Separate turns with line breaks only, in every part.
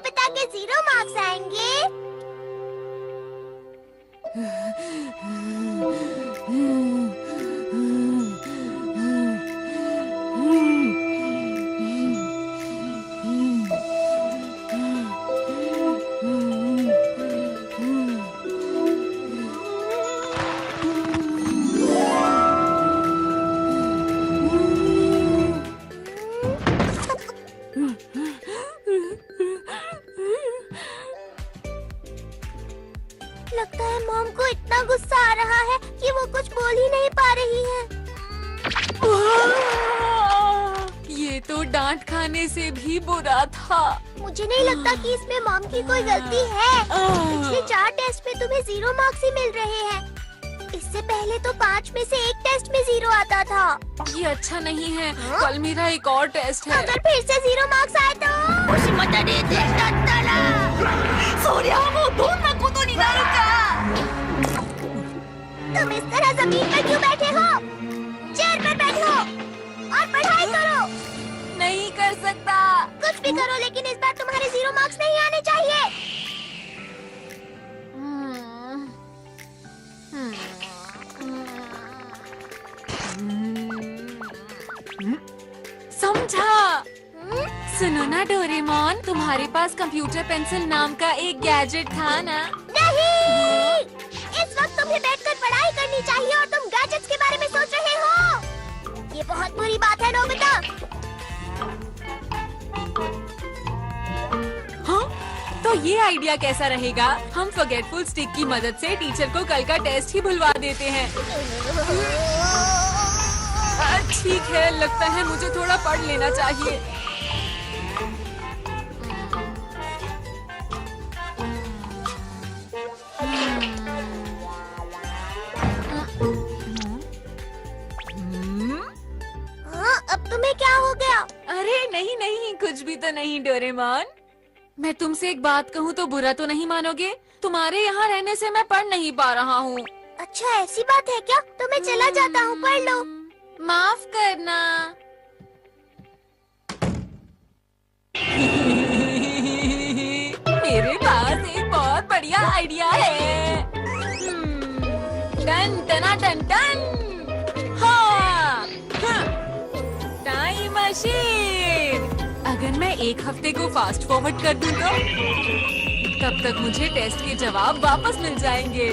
Nobita के 0 marks आएंगे। लगता है मॉम को इतना गुस्सा आ रहा है कि वो कुछ बोल ही नहीं पा रही है।
ये तो डांट खाने से भी बुरा था।
मुझे नहीं लगता कि इसमें मॉम की कोई गलती है। पिछले 4 टेस्ट में तुम्हें 0 मार्क्स ही मिल रहे हैं। इससे पहले तो 5 में से 1 टेस्ट में 0 आता था।
ये अच्छा नहीं है। कल मेरा एक और टेस्ट है।
अगर फिर से 0 मार्क्स आए तो तुम इस तरह जमीन पर क्यों बैठे हो? चेयर पर बैठो और पढ़ाई करो।
नहीं कर सकता।
कुछ भी करो, लेकिन इस बार तुम्हारे 0 मार्क्स नहीं आने चाहिए।
समझा। सुनो ना डोरेमोन, तुम्हारे पास कंप्यूटर पेंसिल नाम का एक गैजेट था ना?
नहीं, इस वक्त तुम्हें बैठकर पढ़ाई करनी चाहिए और तुम गैजेट्स के बारे में सोच रहे हो। ये बहुत बुरी बात है नोबिता।
हाँ? तो ये आइडिया कैसा रहेगा? हम फॉरगेटफुल स्टिक की मदद से टीचर को कल का टेस्ट ही भुलवा देते हैं। ठीक है, लगता है मुझे थोड़ा पढ़ लेना चाहिए।
अब तुम्हें क्या हो गया?
अरे नहीं नहीं, कुछ भी तो नहीं डोरेमोन। मैं तुमसे एक बात कहूँ तो बुरा तो नहीं मानोगे? तुम्हारे यहाँ रहने से मैं पढ़ नहीं पा रहा हूँ।
अच्छा, ऐसी बात है क्या? तो मैं चला जाता हूँ, पढ़ लो।
माफ करना। मेरे पास एक बहुत बढ़िया आइडिया है। टन टना टन टन। हाँ, टाइम मशीन। अगर मैं 1 हफ्ते को फास्ट फॉरवर्ड कर दूं तो तब तक मुझे टेस्ट के जवाब वापस मिल जाएंगे।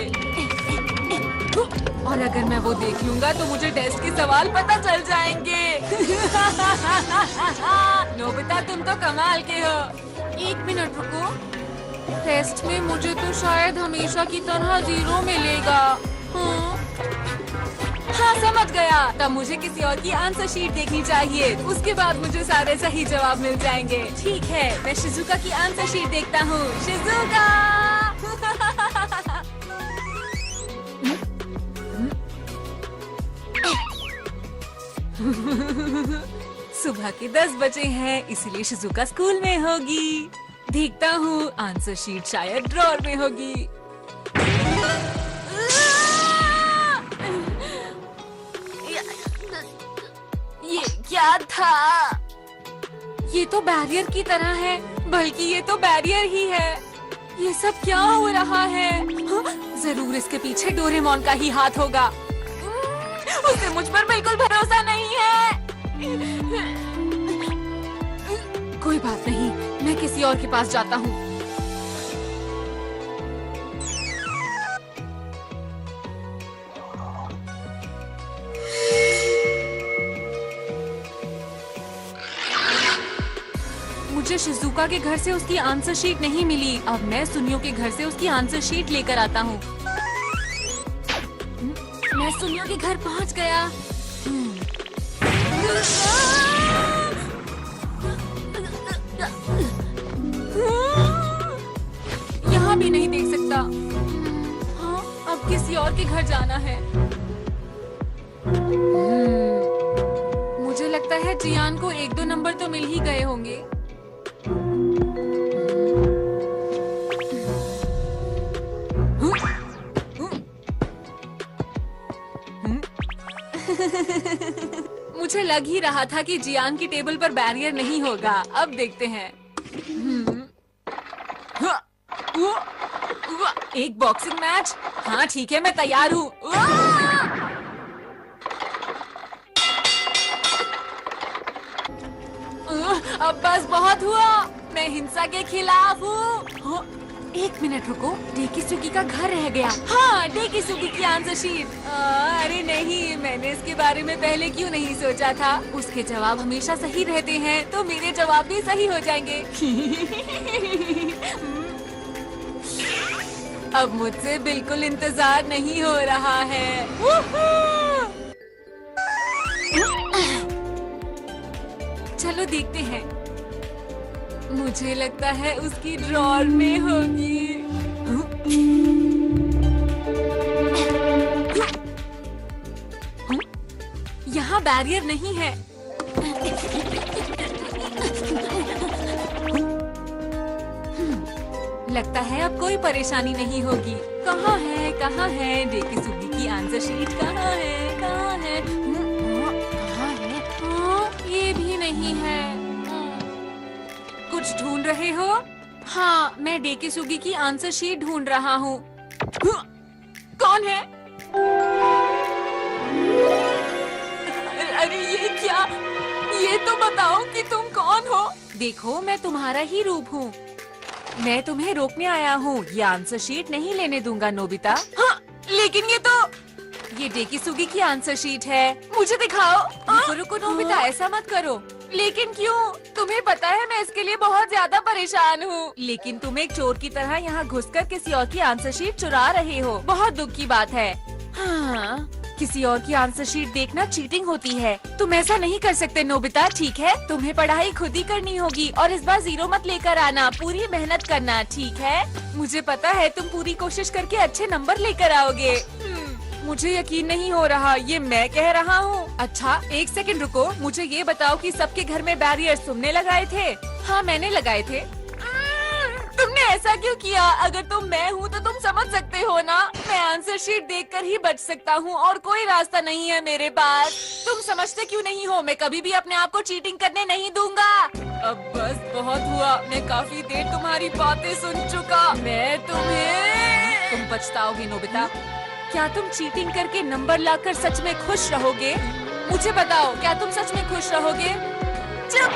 और अगर मैं वो देख लूंगा तो मुझे टेस्ट के सवाल पता चल जाएंगे। नोबिता, तुम तो कमाल के हो। 1 मिनट रुको। टेस्ट में मुझे तो शायद हमेशा की तरह 0 मिलेगा। हाँ, समझ गया। तब मुझे किसी और की आंसर शीट देखनी चाहिए। उसके बाद मुझे सारे सही जवाब मिल जाएंगे। ठीक है, मैं शिजुका की आंसर शीट देखता हूँ। शिजुका। सुबह के 10 बजे हैं, इसलिए शिजुका स्कूल में होगी। देखता हूँ, आंसर शीट शायद ड्रॉर में होगी। ये क्या था? ये तो बैरियर की तरह है, बल्कि ये तो बैरियर ही है। ये सब क्या हो रहा है? हाँ? जरूर इसके पीछे डोरेमोन का ही हाथ होगा। उसे मुझ पर बिल्कुल भरोसा नहीं है। कोई बात नहीं, मैं किसी और के पास जाता हूँ। मुझे शिजुका के घर से उसकी आंसर शीट नहीं मिली। अब मैं सुनियो के घर से उसकी आंसर शीट लेकर आता हूँ। मैं सुनियो के घर पहुँच गया। यहाँ भी नहीं देख सकता। हाँ, अब किसी और के घर जाना है। मुझे लगता है जियान को 1-2 नंबर तो मिल ही गए होंगे। मुझे लग ही रहा था कि जियान की टेबल पर बैरियर नहीं होगा। अब देखते हैं। एक बॉक्सिंग मैच? हाँ ठीक है, मैं तैयार हूँ। अब बस बहुत हुआ, मैं हिंसा के खिलाफ हूँ। एक मिनट रुको, डेकिसुगी का घर रह गया। हाँ, डेकिसुगी की आंसर शीट। अरे नहीं, मैंने इसके बारे में पहले क्यों नहीं सोचा था। उसके जवाब हमेशा सही रहते हैं, तो मेरे जवाब भी सही हो जाएंगे। अब मुझसे बिल्कुल इंतजार नहीं हो रहा है। चलो देखते हैं। मुझे लगता है उसकी ड्रॉर में होगी। यहाँ बैरियर नहीं है। लगता है अब कोई परेशानी नहीं होगी। कहाँ है डेकिसुगी की आंसर शीट? कहाँ है? कहाँ है? ये भी नहीं है। कुछ ढूंढ रहे हो? हाँ, मैं डेकिसुगी की आंसर शीट ढूंढ रहा हूँ। कौन है? अरे ये क्या? ये तो बताओ कि तुम कौन हो? देखो, मैं तुम्हारा ही रूप हूँ। मैं तुम्हें रोकने आया हूँ। ये आंसर शीट नहीं लेने दूंगा नोबिता। हाँ, लेकिन ये डेकिसुगी की आंसर शीट है। मुझे दिखाओ। रुको रुको नोबिता, ऐसा मत करो। लेकिन क्यों? तुम्हें पता है मैं इसके लिए बहुत ज्यादा परेशान हूँ। लेकिन तुम एक चोर की तरह यहाँ घुसकर किसी और की आंसर शीट चुरा रहे हो। बहुत दुख की बात है। हाँ, किसी और की आंसर शीट देखना चीटिंग होती है। तुम ऐसा नहीं कर सकते नोबिता, ठीक है? तुम्हें पढ़ाई खुद ही करनी होगी और इस बार 0 मत लेकर आना। पूरी मेहनत करना, ठीक है? मुझे पता है तुम पूरी कोशिश करके अच्छे नंबर लेकर आओगे। मुझे यकीन नहीं हो रहा, ये मैं कह रहा हूँ। अच्छा, एक सेकंड रुको, मुझे ये बताओ कि सबके घर में बैरियर्स तुमने लगाए थे? हाँ, मैंने लगाए थे। तुमने ऐसा क्यों किया? अगर तुम मैं हूँ तो तुम समझ सकते हो ना। मैं आंसर शीट देखकर ही बच सकता हूँ और कोई रास्ता नहीं है मेरे पास। तुम समझते क्यों नहीं हो? मैं कभी भी अपने आप को चीटिंग करने नहीं दूंगा। अब बस बहुत हुआ, मैं काफी देर तुम्हारी बातें सुन चुका। तुम पछताओगे नोबिता। क्या तुम चीटिंग करके नंबर लाकर सच में खुश रहोगे? मुझे बताओ, क्या तुम सच में खुश रहोगे? चुप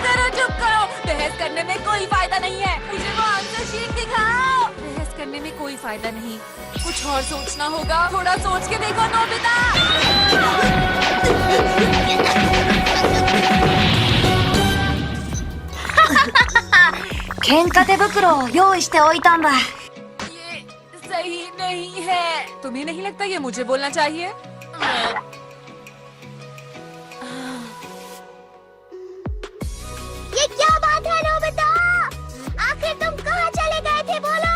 करो। बहस करने में कोई फायदा नहीं है। मुझे वो आंसर शीट दिखाओ। बहस करने में कोई फायदा नहीं, कुछ और सोचना होगा। थोड़ा सोच के देखो नोबिता।
喧嘩手袋を用意しておいたんだ。
ये सही नहीं है। तुम्हें नहीं लगता ये मुझे बोलना चाहिए?
ये क्या बात है नोबिता? आखिर तुम कहाँ चले गए थे, बोलो?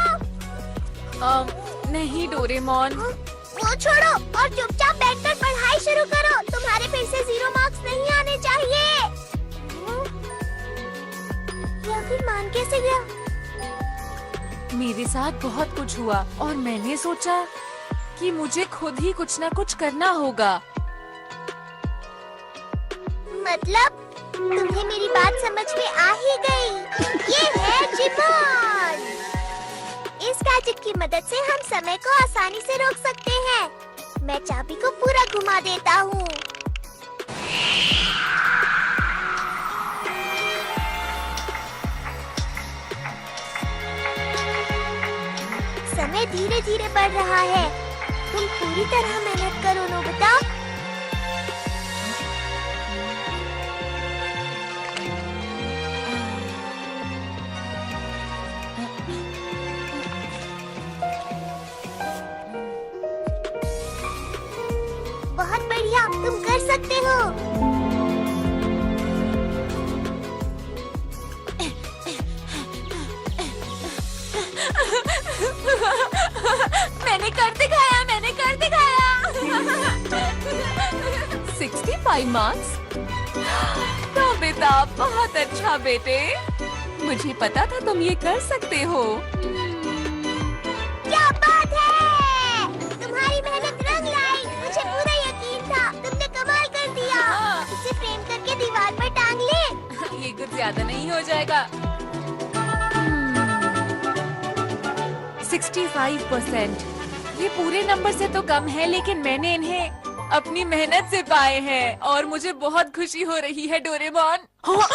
नहीं डोरेमोन।
वो छोड़ो और चुपचाप बैठकर पढ़ाई शुरू करो। तुम्हारे फिर से 0 मार्क्स नहीं आने चाहिए। या फिर मान कैसे गया?
मेरे साथ बहुत कुछ हुआ और मैंने सोचा कि मुझे खुद ही कुछ न कुछ करना होगा।
मतलब तुम्हें मेरी बात समझ में आ ही गई। ये है जिमोन। इस गैजेट की मदद से हम समय को आसानी से रोक सकते हैं। मैं चाबी को पूरा घुमा देता हूँ। समय धीरे धीरे बढ़ रहा है। तुम पूरी तरह मेहनत करो नोबिता। बहुत बढ़िया, तुम कर सकते हो।
मैंने कर दिखाया। 65 मार्क्स। नोबिता, बहुत अच्छा बेटे। मुझे पता था तुम ये कर सकते हो।
क्या बात है! तुम्हारी मेहनत रंग लाई। मुझे पूरा यकीन था। तुमने कमाल कर दिया। इसे फ्रेम करके दीवार पर टांग ले।
ये कुछ ज्यादा नहीं हो जाएगा? 65%। ये पूरे नंबर से तो कम है, लेकिन मैंने इन्हें अपनी मेहनत से पाए हैं और मुझे बहुत खुशी हो रही है। डोरेमोन, हाँ?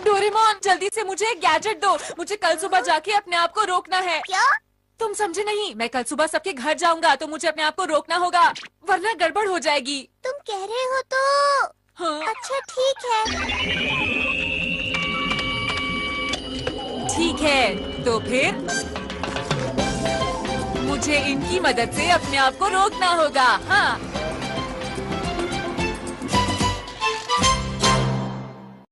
डोरेमोन, जल्दी से मुझे एक गैजेट दो। मुझे कल सुबह जाके अपने आप को रोकना है।
क्या?
तुम समझे नहीं? मैं कल सुबह सबके घर जाऊंगा, तो मुझे अपने आप को रोकना होगा, वरना गड़बड़ हो जाएगी।
तुम कह रहे हो तो
हाँ,
अच्छा ठीक है।
ठीक है, तो फिर मुझे इनकी मदद से अपने आप को रोकना होगा। हाँ,